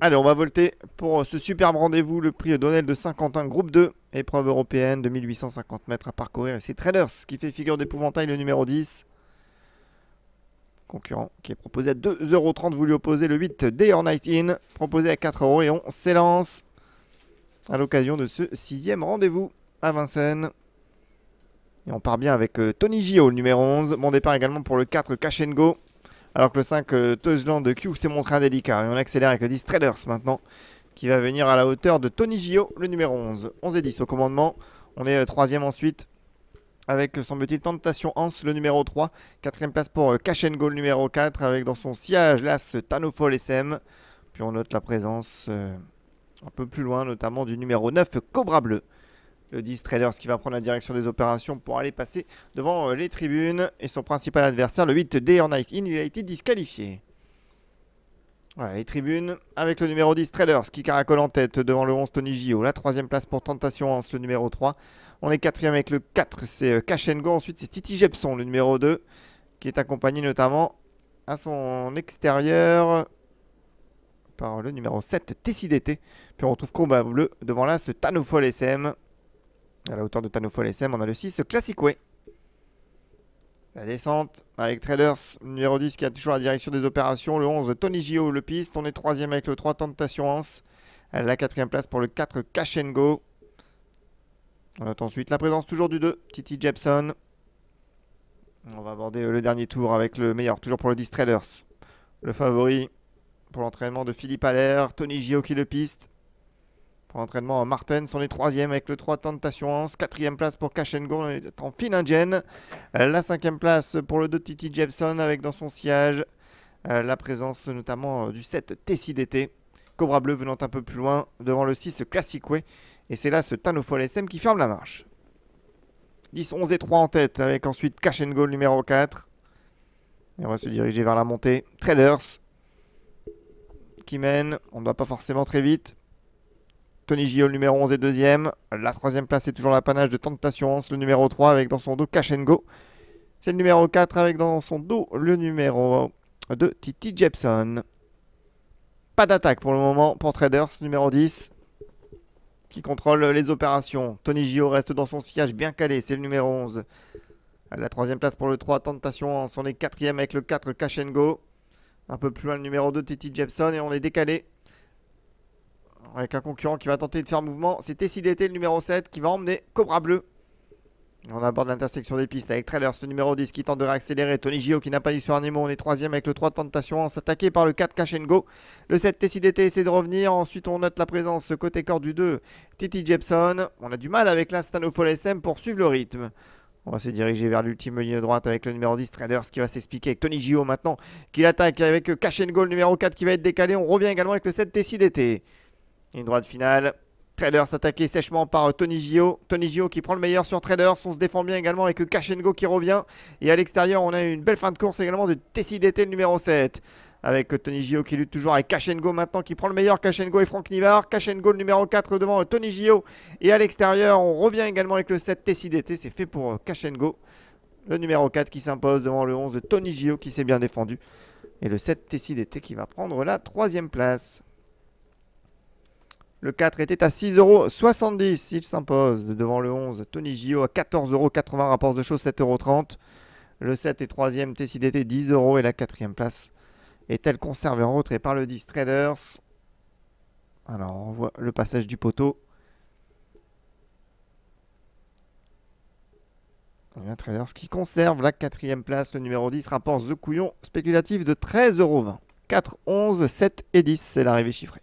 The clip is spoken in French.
Allez, on va volter pour ce superbe rendez-vous, le prix Donnel de Saint-Quentin, groupe 2, épreuve européenne de 1850 mètres à parcourir. Et c'est Traders qui fait figure d'épouvantail, le numéro 10. Concurrent qui est proposé à 2,30 €, vous lui opposez le 8 Day or Night In, proposé à 4 € et on s'élance à l'occasion de ce 6e rendez-vous à Vincennes. Et on part bien avec Tony Gio, le numéro 11. Bon départ également pour le 4 Cash and Go. Alors que le 5 Teusland Q s'est montré indélicat. Et on accélère avec le 10 Traders maintenant, qui va venir à la hauteur de Tony Gio, le numéro 11. 11 et 10 au commandement. On est 3e ensuite, avec semble-t-il Tentation Hans, le numéro 3. 4e place pour Cash and Go, le numéro 4, avec dans son sillage l'As Tanofol SM. Puis on note la présence un peu plus loin, notamment du numéro 9 Cobra Bleu. Le 10 Traders qui va prendre la direction des opérations pour aller passer devant les tribunes. Et son principal adversaire, le 8 Day or Night In, il a été disqualifié. Voilà, les tribunes avec le numéro 10 Traders qui caracole en tête devant le 11 Tony Gio. La 3e place pour Tentation Hans, le numéro 3. On est 4e avec le 4, c'est Cash and Go. Ensuite, c'est Titi Jepson, le numéro 2, qui est accompagné notamment à son extérieur par le numéro 7 TCDT. Puis on retrouve Combat Bleu devant là ce Tanofol SM. À la hauteur de Tanofol SM, on a le 6 Classic Way. La descente avec Traders, numéro 10 qui a toujours la direction des opérations. Le 11 Tony Gio, le piste. On est 3e avec le 3 Tentation Hans. La 4e place pour le 4 Cash and Go. On note ensuite la présence toujours du 2 Titi Jepson. On va aborder le dernier tour avec le meilleur, toujours pour le 10 Traders. Le favori pour l'entraînement de Philippe Allaire. Tony Gio qui le piste. Pour l'entraînement, Martens, on est 3e avec le 3 Tentation Hans. 4e place pour Cash and Go, on est en fine indienne. La 5e place pour le 2 Titi Jepson avec dans son sillage la présence notamment du 7 TCDT. Cobra Bleu venant un peu plus loin devant le 6 Classic Way. Et c'est là ce Tanofol SM qui ferme la marche. 10, 11 et 3 en tête avec ensuite Cash and Go numéro 4. Et on va se diriger vers la montée. Traders qui mène, on ne va pas forcément très vite. Tony Gio, le numéro 11 est 2e. La 3e place est toujours l'apanage de Tentation Hans, le numéro 3, avec dans son dos Cash and Go. C'est le numéro 4 avec dans son dos le numéro 2, Titi Jepson. Pas d'attaque pour le moment pour Traders, numéro 10, qui contrôle les opérations. Tony Gio reste dans son sillage bien calé, c'est le numéro 11. La 3e place pour le 3, Tentation Hans. On est 4e avec le 4, Cash and Go. Un peu plus loin, le numéro 2, Titi Jepson, et on est décalé avec un concurrent qui va tenter de faire mouvement. C'est TCDT, le numéro 7, qui va emmener Cobra Bleu. On aborde l'intersection des pistes avec Traders, le numéro 10 qui tente de réaccélérer. Tony Gio qui n'a pas dit sur un émo. On est 3e avec le 3 Tentation, attaqué par le 4 Cash and Go. Le 7 TCDT essaie de revenir. Ensuite, on note la présence côté corps du 2 Titi Jepson. On a du mal avec la Tanofol SM pour suivre le rythme. On va se diriger vers l'ultime ligne droite avec le numéro 10 Traders qui va s'expliquer avec Tony Gio maintenant qui l'attaque avec Cash and Go, le numéro 4 qui va être décalé. On revient également avec le 7 TCDT. Une droite finale. Traders attaqué sèchement par Tony Gio. Tony Gio qui prend le meilleur sur Traders. On se défend bien également avec Cash and Go qui revient. Et à l'extérieur, on a une belle fin de course également de TCDT, le numéro 7. Avec Tony Gio qui lutte toujours avec Cash and Go maintenant qui prend le meilleur. Cash and Go et Franck Nivard. Cash and Go, le numéro 4 devant Tony Gio. Et à l'extérieur, on revient également avec le 7 TCDT. C'est fait pour Cash and Go. Le numéro 4 qui s'impose devant le 11 Tony Gio qui s'est bien défendu. Et le 7 TCDT qui va prendre la 3e place. Le 4 était à 6,70 €. Il s'impose devant le 11 Tony Gio à 14,80 €. Rapport de chose 7,30 €. Le 7 est 3e TCDT 10 € et la 4e place est-elle conservée en retrait par le 10 Traders. Alors on voit le passage du poteau. Un Traders qui conserve la 4e place. Le numéro 10 rapporte The Couillon spéculatif de 13,20 €. 4, 11, 7 et 10, c'est l'arrivée chiffrée.